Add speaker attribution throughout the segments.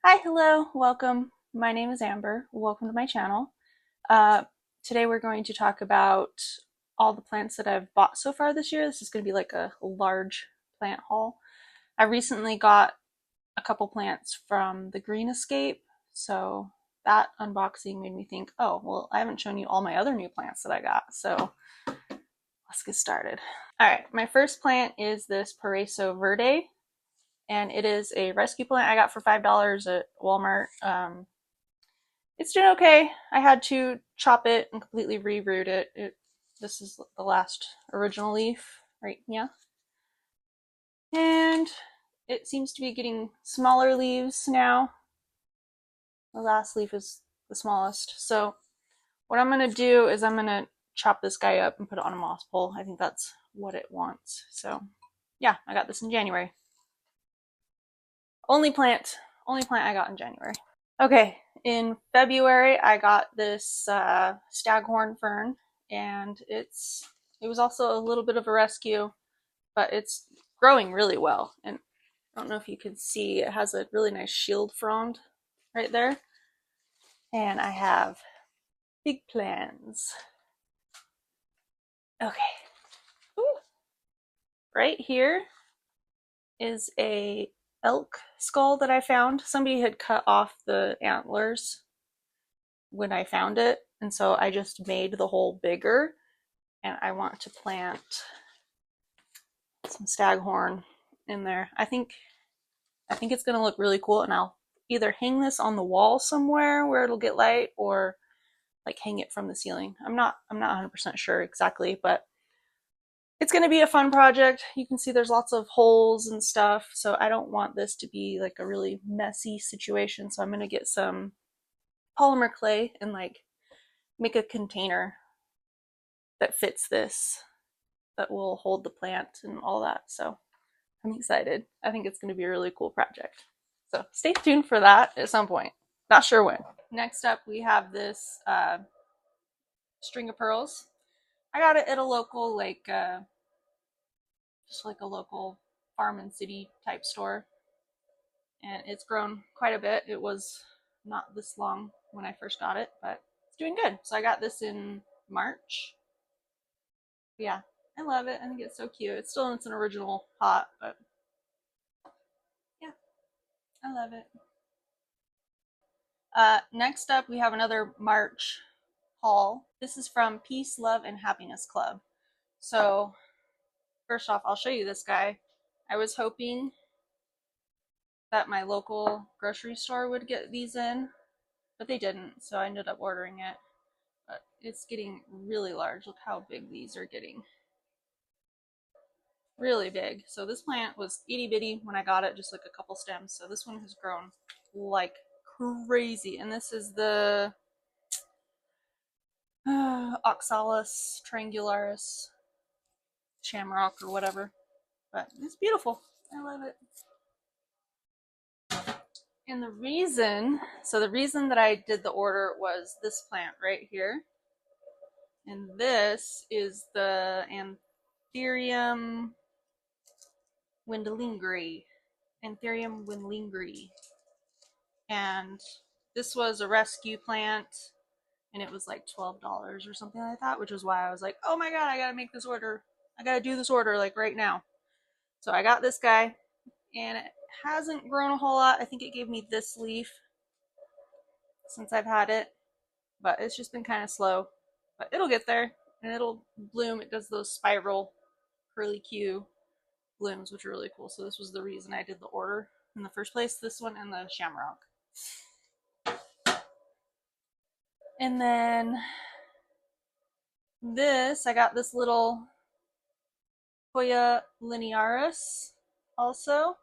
Speaker 1: Hi, hello, welcome. My name is Amber. Welcome to my channel. Uh, Today we're going to talk about all the plants that I've bought so far this year. This is going to be like a large plant haul. I recently got a couple plants from the Green Escape, so that unboxing made me think, oh, well, I haven't shown you all my other new plants that I got, so let's get started. All right, my first plant is this Paraiso Verde, and it is a rescue plant I got for $5 at Walmart. It's doing okay. I had to chop it and completely reroot it. This is the last original leaf right here. And it seems to be getting smaller leaves now. The last leaf is the smallest. So what I'm going to do is I'm going to chop this guy up and put it on a moss pole. I think that's what it wants. So yeah, I got this in January. Only plant I got in January. Okay, in February I got this staghorn fern, and it was also a little bit of a rescue, but it's growing really well. And I don't know if you can see, it has a really nice shield frond right there. And I have big plans. Okay, ooh. Right here is a elk skull that I found. Somebody had cut off the antlers when I found it, and so I just made the hole bigger, and I want to plant some staghorn in there. I think it's going to look really cool, and I'll either hang this on the wall somewhere where it'll get light, or like hang it from the ceiling. I'm not 100% sure exactly, but it's going to be a fun project. You can see there's lots of holes and stuff, so I don't want this to be like a really messy situation. So I'm going to get some polymer clay and like make a container that fits this, that will hold the plant and all that. So I'm excited. I think it's going to be a really cool project. So stay tuned for that at some point. Not sure when. Next up, we have this string of pearls. I got it at a local, just like a local farm and city type store. And it's grown quite a bit. It was not this long when I first got it, but it's doing good. So I got this in March. Yeah, I love it. I think it's so cute. It's still in its an original pot, but yeah, I love it. Next up, we have another March haul. This is from Peace, Love, and Happiness Club. So, first off, I'll show you this guy. I was hoping that my local grocery store would get these in, but they didn't, so I ended up ordering it. But it's getting really large. Look how big these are getting. Really big. So this plant was itty bitty when I got it, just like a couple stems. So this one has grown like crazy. And this is the Oxalis triangularis shamrock or whatever. But it's beautiful. I love it. And the reason that I did the order was this plant right here. And this is the Anthurium wendlingeri. Anthurium wendlingeri. And this was a rescue plant, and it was like $12 or something like that, which is why I was like, oh my god, I gotta make this order. I gotta do this order like right now. So I got this guy, and it hasn't grown a whole lot. I think it gave me this leaf since I've had it, but it's just been kind of slow. But it'll get there, and it'll bloom. It does those spiral curly Q blooms, which are really cool. So this was the reason I did the order in the first place, this one and the shamrock. And then this, I got this little Hoya linearis also.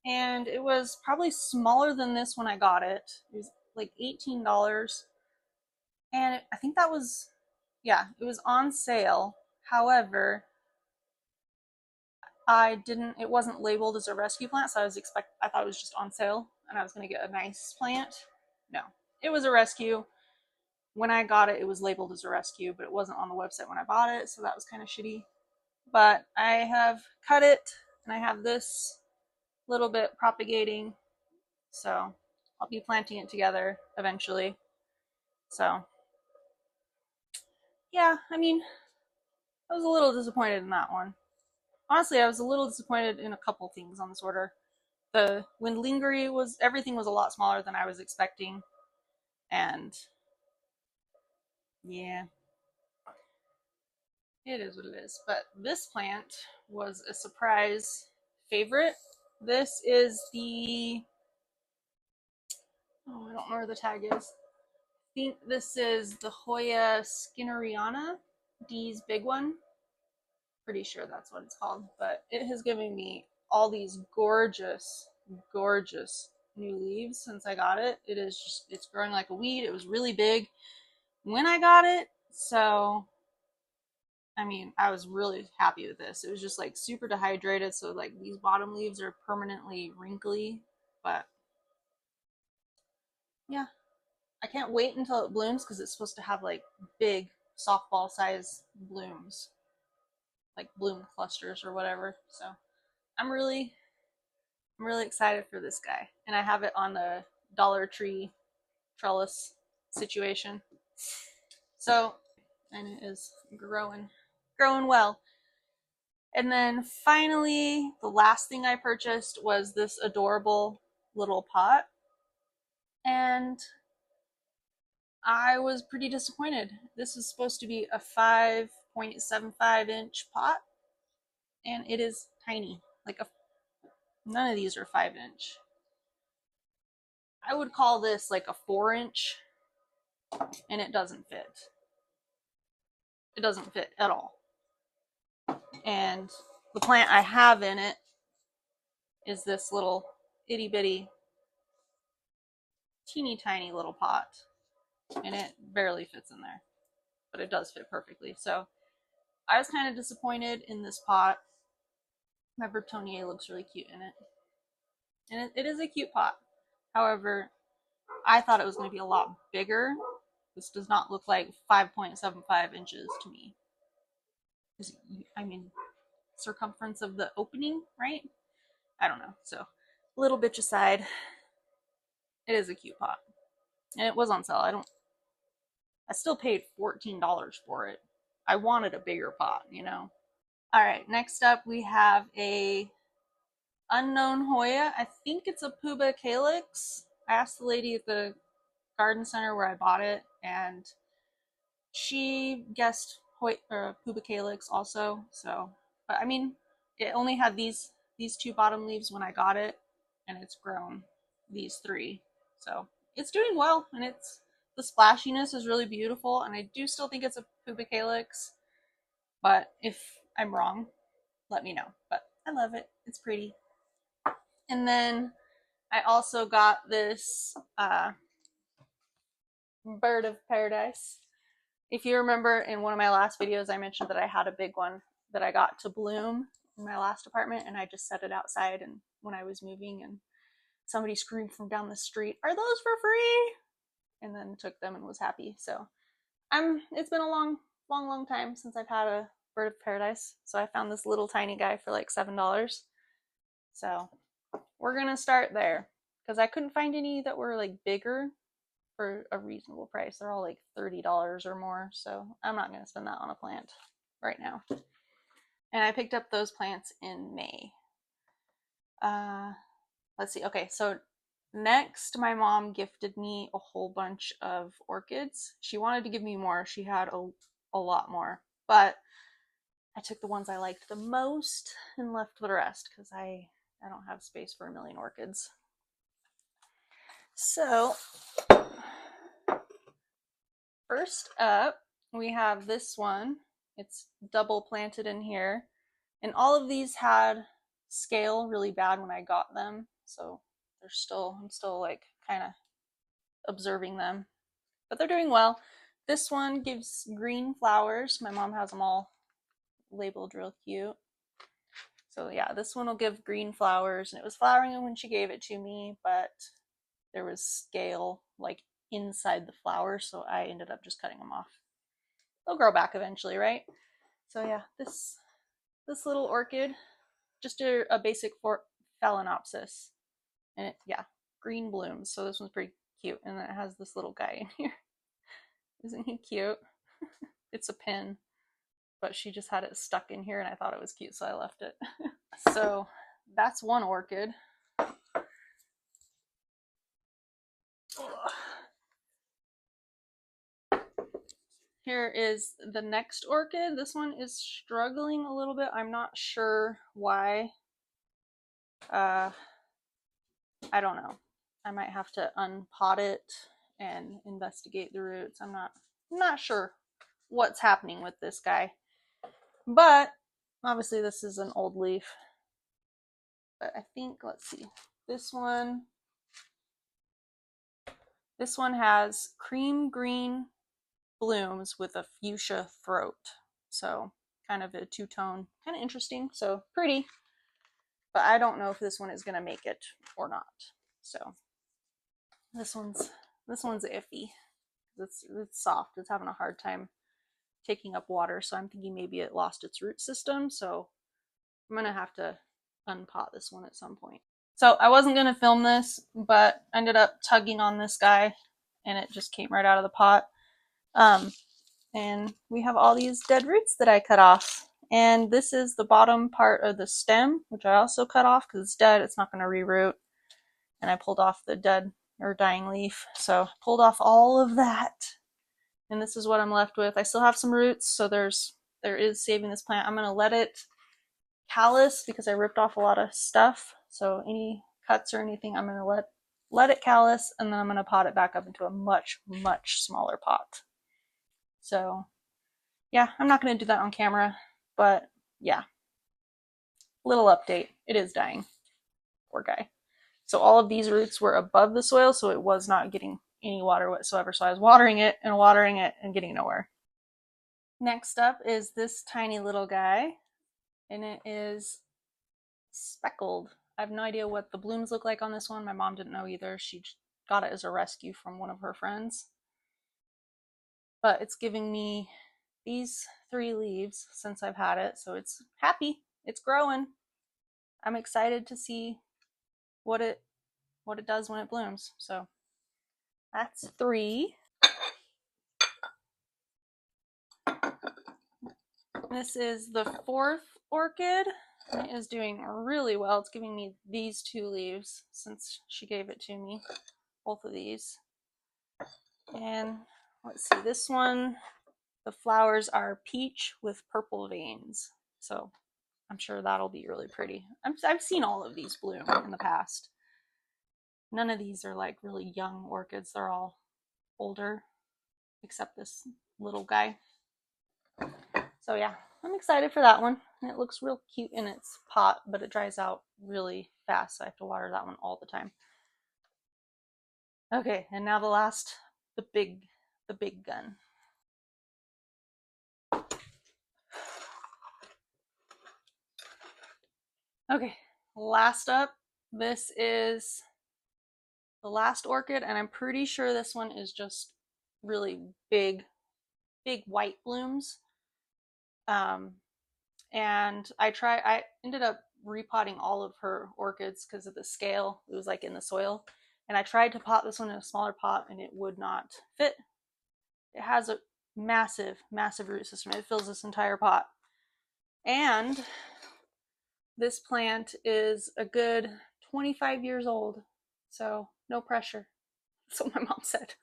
Speaker 1: And it was probably smaller than this when I got it. It was like $18. And I think that was, yeah, it was on sale. However, it wasn't labeled as a rescue plant, so I thought it was just on sale and I was going to get a nice plant. No, it was a rescue. When I got it, it was labeled as a rescue, but it wasn't on the website when I bought it, so that was kind of shitty. But I have cut it, and I have this little bit propagating. So I'll be planting it together eventually. So yeah, I mean, I was a little disappointed in that one. Honestly, I was a little disappointed in a couple things on this order. The Windlingery was, everything was a lot smaller than I was expecting, and yeah, it is what it is. But this plant was a surprise favorite. This is the, oh, I don't know where the tag is. I think this is the Hoya skinneriana, Dee's big one. Pretty sure that's what it's called. But it has given me all these gorgeous, gorgeous new leaves since I got it. It is just, it's growing like a weed. It was really big when I got it. So I mean, I was really happy with this. It was just like super dehydrated, so like these bottom leaves are permanently wrinkly. But yeah, I can't wait until it blooms because it's supposed to have like big softball size blooms, like bloom clusters or whatever. So I'm really, I'm really excited for this guy, and I have it on a Dollar Tree trellis situation. So, and it is growing, growing well. And then finally, the last thing I purchased was this adorable little pot. And I was pretty disappointed. This is supposed to be a 5.75-inch pot, and it is tiny. Like a, none of these are 5-inch. I would call this like a 4-inch, and it doesn't fit. It doesn't fit at all. And the plant I have in it is this little itty bitty, teeny tiny little pot, and it barely fits in there, but it does fit perfectly. So I was kind of disappointed in this pot. My Bertonier looks really cute in it, and it is a cute pot. However, I thought it was going to be a lot bigger. This does not look like 5.75 inches to me. I mean, circumference of the opening, right? I don't know. So, little bitch aside, it is a cute pot, and it was on sale. I still paid $14 for it. I wanted a bigger pot, you know. All right, next up we have a unknown Hoya. I think it's a Puba Calyx. I asked the lady at the garden center where I bought it, and she guessed Puba Calyx also. So, but I mean, it only had these two bottom leaves when I got it, and it's grown these three. So it's doing well, and it's, the splashiness is really beautiful, and I do still think it's a Puba Calyx. But if I'm wrong, let me know. But I love it. It's pretty. And then I also got this bird of paradise. If you remember in one of my last videos, I mentioned that I had a big one that I got to bloom in my last apartment, and I just set it outside. And when I was moving, and somebody screamed from down the street, "Are those for free?" And then took them and was happy. So it's been a long time since I've had a bird of paradise. So I found this little tiny guy for like $7. So we're gonna start there because I couldn't find any that were like bigger for a reasonable price. They're all like $30 or more, so I'm not gonna spend that on a plant right now. And I picked up those plants in May. Let's see. Okay, so next, my mom gifted me a whole bunch of orchids. She wanted to give me more. She had a lot more, but I took the ones I liked the most and left the rest because I don't have space for a million orchids. So first up, we have this one. It's double planted in here, and all of these had scale really bad when I got them, so I'm still like kind of observing them, but they're doing well. This one gives green flowers. My mom has them all labeled real cute. So yeah, this one will give green flowers, and it was flowering when she gave it to me, but there was scale like inside the flower, so I ended up just cutting them off. They'll grow back eventually, right? So yeah, this little orchid, just a basic Phalaenopsis, and yeah, green blooms. So this one's pretty cute. And then it has this little guy in here. Isn't he cute? It's a pin, but she just had it stuck in here and I thought it was cute, so I left it. So that's one orchid. Here is the next orchid. This one is struggling a little bit. I'm not sure why. I don't know. I might have to unpot it and investigate the roots. I'm not sure what's happening with this guy. But obviously this is an old leaf. But I think, let's see. This one has cream green blooms with a fuchsia throat. So kind of a two-tone, kind of interesting. So pretty. But I don't know if this one is going to make it or not. So this one's iffy. It's soft. It's having a hard time taking up water. So I'm thinking maybe it lost its root system. So I'm going to have to unpot this one at some point. So I wasn't going to film this, but I ended up tugging on this guy and it just came right out of the pot. And we have all these dead roots that I cut off. And this is the bottom part of the stem, which I also cut off because it's dead. It's not going to reroot. And I pulled off the dead or dying leaf. So I pulled off all of that. And this is what I'm left with. I still have some roots, so there is saving this plant. I'm going to let it callus because I ripped off a lot of stuff. So any cuts or anything, I'm going to let it callus, and then I'm going to pot it back up into a much, much smaller pot. So yeah, I'm not going to do that on camera, but yeah, little update. It is dying. Poor guy. So all of these roots were above the soil, so it was not getting any water whatsoever. So I was watering it and getting nowhere. Next up is this tiny little guy, and it is speckled. I have no idea what the blooms look like on this one. My mom didn't know either. She got it as a rescue from one of her friends. But it's giving me these 3 leaves since I've had it, so it's happy. It's growing. I'm excited to see what it does when it blooms. So that's 3. This is the 4th orchid. It is doing really well. It's giving me these 2 leaves since she gave it to me. Both of these. And let's see, this one, the flowers are peach with purple veins. So I'm sure that'll be really pretty. I've seen all of these bloom in the past. None of these are like really young orchids. They're all older, except this little guy. So yeah, I'm excited for that one. It looks real cute in its pot, but it dries out really fast, so I have to water that one all the time. Okay, and now the big gun. Okay, last up, this is the last orchid, and I'm pretty sure this one is just really big white blooms. And I ended up repotting all of her orchids because of the scale. It was like in the soil. And I tried to pot this one in a smaller pot and it would not fit. It has a massive, massive root system. It fills this entire pot. And this plant is a good 25 years old. So no pressure. That's what my mom said.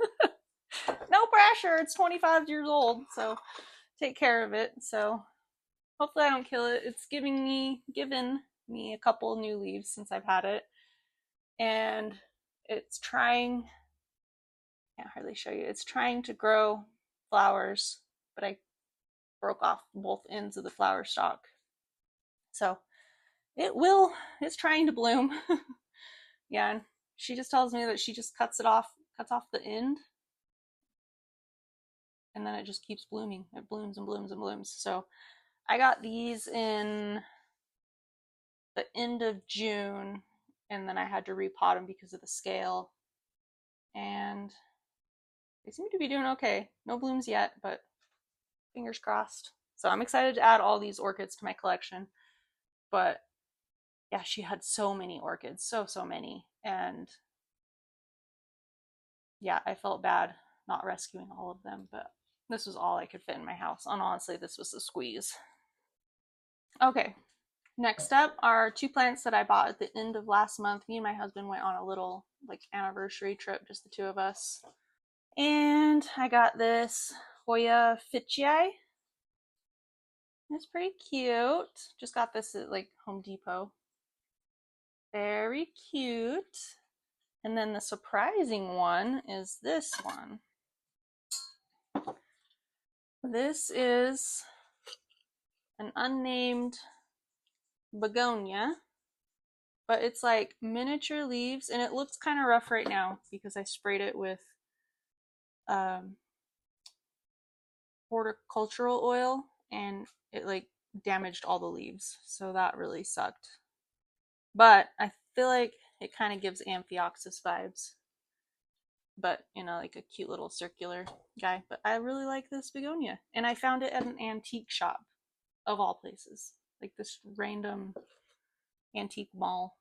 Speaker 1: No pressure. It's 25 years old. So take care of it. So hopefully I don't kill it. It's given me a couple new leaves since I've had it. And it's trying, I can't hardly show you, it's trying to grow flowers, but I broke off both ends of the flower stalk. So it's trying to bloom. Yeah, and she just tells me that she just cuts off the end, and then it just keeps blooming. It blooms and blooms and blooms. So I got these in the end of June, and then I had to repot them because of the scale. And they seem to be doing okay. No blooms yet, but fingers crossed. So I'm excited to add all these orchids to my collection. But yeah, she had so many orchids, so many. And yeah, I felt bad not rescuing all of them, but this was all I could fit in my house. And honestly, this was a squeeze. Okay, next up are two plants that I bought at the end of last month. Me and my husband went on a little like anniversary trip, just the two of us. And I got this Hoya Ficii. It's pretty cute. Just got this at like Home Depot. Very cute. And then the surprising one is this one. This is an unnamed begonia, but it's like miniature leaves, and it looks kind of rough right now because I sprayed it with um, horticultural oil and it like damaged all the leaves, so that really sucked. But I feel like it kind of gives Amphioxus vibes, but you know, like a cute little circular guy. But I really like this begonia, and I found it at an antique shop of all places, like this random antique mall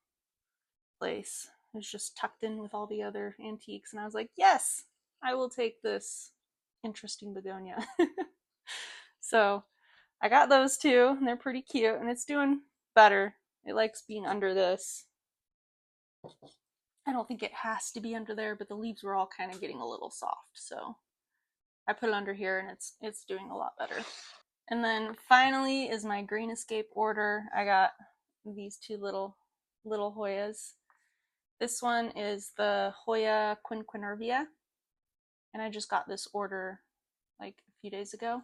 Speaker 1: place. It was just tucked in with all the other antiques, and I was like, yes, I will take this interesting begonia. So I got those two, and they're pretty cute, and it's doing better. It likes being under this. I don't think it has to be under there, but the leaves were all kind of getting a little soft, so I put it under here, and it's doing a lot better. And then finally is my Green Escape order. I got these two little Hoyas. This one is the Hoya quinquenervia, and I just got this order like a few days ago.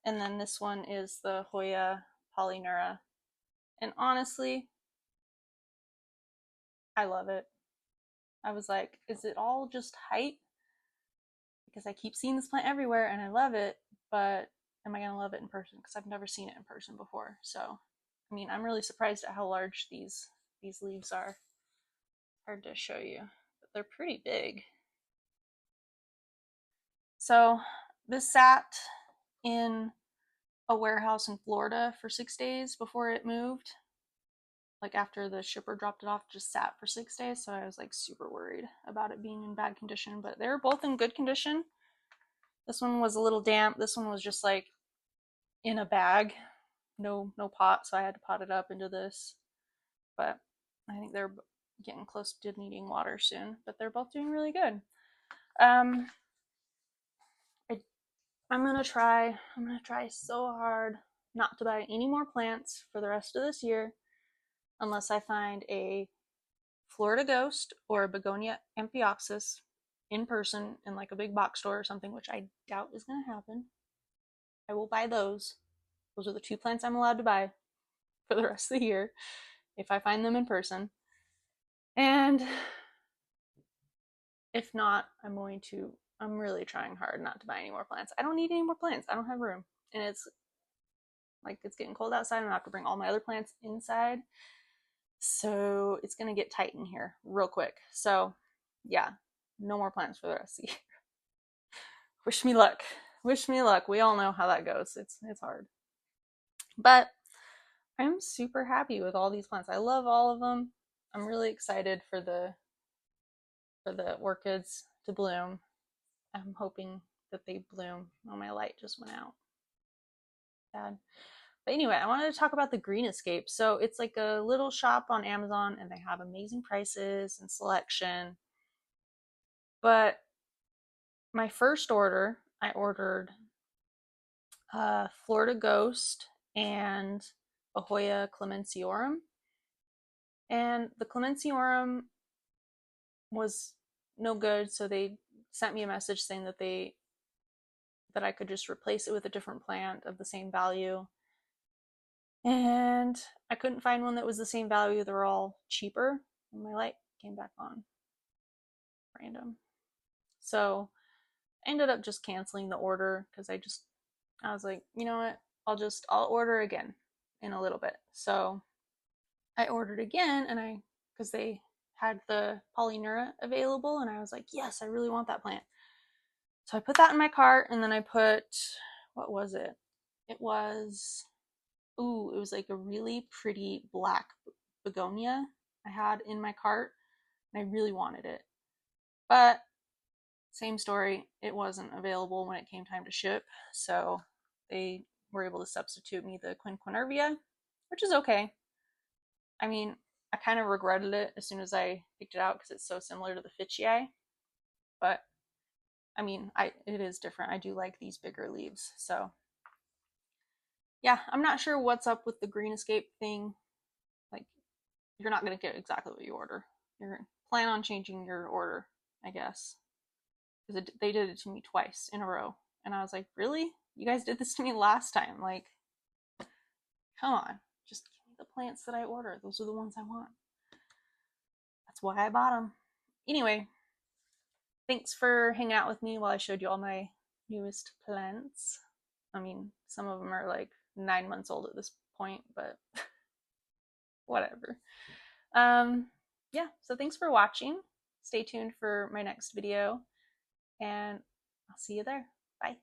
Speaker 1: And then this one is the Hoya polyneura. And honestly, I love it. I was like, is it all just hype? Because I keep seeing this plant everywhere and I love it, but am I going to love it in person? Because I've never seen it in person before. So, I mean, I'm really surprised at how large these leaves are. Hard to show you, but they're pretty big. So, this sat in a warehouse in Florida for 6 days before it moved. Like after the shipper dropped it off, just sat for 6 days. So I was like super worried about it being in bad condition, but they were both in good condition. This one was a little damp. This one was just like in a bag, no pot. So I had to pot it up into this. But I think they're getting close to needing water soon. But they're both doing really good. I'm gonna try so hard not to buy any more plants for the rest of this year unless I find a Florida Ghost or a Begonia Amphioxus in person in like a big box store or something, which I doubt is gonna happen. I will buy those. Those are the two plants I'm allowed to buy for the rest of the year if I find them in person. And if not, I'm really trying hard not to buy any more plants. I don't need any more plants. I don't have room. And it's getting cold outside. I'm gonna have to bring all my other plants inside. So it's gonna get tight in here real quick. So yeah, no more plants for the rest of the year. Wish me luck. Wish me luck. We all know how that goes. It's hard. But I'm super happy with all these plants. I love all of them. I'm really excited for the orchids to bloom. I'm hoping that they bloom. Oh, my light just went out. Sad. But anyway, I wanted to talk about the Green Escape. So it's like a little shop on Amazon, and they have amazing prices and selection. But my first order, I ordered Florida Ghost and a Hoya Clemenciorum. And the Clemenciorum was no good, so they sent me a message saying that I could just replace it with a different plant of the same value. And I couldn't find one that was the same value. They're all cheaper. And my light came back on. Random. So I ended up just canceling the order because I was like, you know what? I'll order again in a little bit. So I ordered again, and because they had the polyneura available, and I was like, yes, I really want that plant. So I put that in my cart, and then I put, what was it? It was like a really pretty black begonia I had in my cart, and I really wanted it. But same story. It wasn't available when it came time to ship, so they were able to substitute me the Quinquenervia, which is okay. I mean, I kind of regretted it as soon as I picked it out because it's so similar to the Fitchii, but I mean, it is different. I do like these bigger leaves, so yeah, I'm not sure what's up with the Green Escape thing. Like, you're not gonna get exactly what you order. You're plan on changing your order, I guess, because they did it to me twice in a row, and I was like, really? You guys did this to me last time? Like, come on, just give me the plants that I order. Those are the ones I want. That's why I bought them. Anyway, thanks for hanging out with me while I showed you all my newest plants. I mean, some of them are like 9 months old at this point, but whatever. Yeah, so thanks for watching. Stay tuned for my next video, and I'll see you there. Bye.